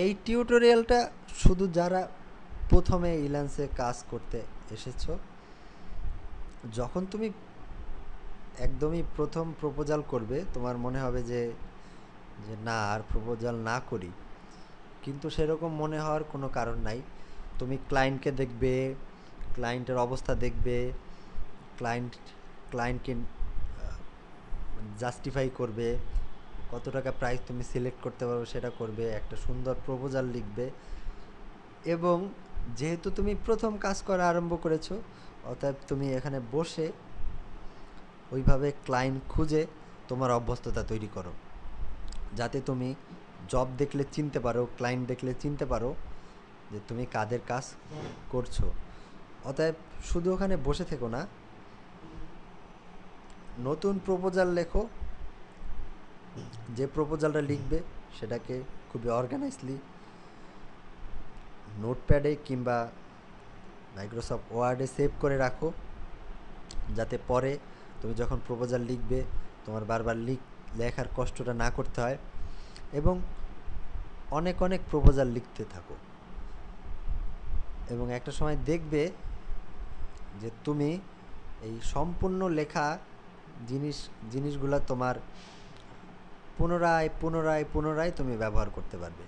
এই টিউটোরিয়ালটা শুধু যারা প্রথমে ইলান্সে কাজ করতে এসেছো, যখন তুমি একদমই প্রথম প্রপোজাল করবে তোমার মনে হবে যে যে না আর প্রপোজাল না করি, কিন্তু সেরকম মনে হওয়ার কোনো কারণ নাই। তুমি ক্লায়েন্টকে দেখবে, ক্লায়েন্টের অবস্থা দেখবে, ক্লায়েন্ট ক্লায়েন্টকে জাস্টিফাই করবে, কত টাকা প্রাইস তুমি সিলেক্ট করতে পারো সেটা করবে, একটা সুন্দর প্রপোজাল লিখবে। এবং যেহেতু তুমি প্রথম কাজ করা আরম্ভ করেছো, অতএব তুমি এখানে বসে ওইভাবে ক্লায়েন্ট খুঁজে তোমার অভ্যস্ততা তৈরি করো, যাতে তুমি জব দেখলে চিনতে পারো, ক্লায়েন্ট দেখলে চিনতে পারো যে তুমি কাদের কাজ করছো। অতএব শুধু ওখানে বসে থেকো না, নতুন প্রপোজাল লেখো। যে প্রপোজালটা লিখবে সেটাকে খুবই অর্গানাইজলি নোটপ্যাডে কিংবা মাইক্রোসফট ওয়ার্ডে সেভ করে রাখো, যাতে পরে তুমি যখন প্রপোজাল লিখবে তোমার বারবার লেখার কষ্টটা না করতে হয়। এবং অনেক অনেক প্রপোজাল লিখতে থাকো, এবং একটা সময় দেখবে যে তুমি এই সম্পূর্ণ লেখা জিনিসগুলো তোমার পুনরায় পুনরায় পুনরায় তুমি ব্যবহার করতে পারবে।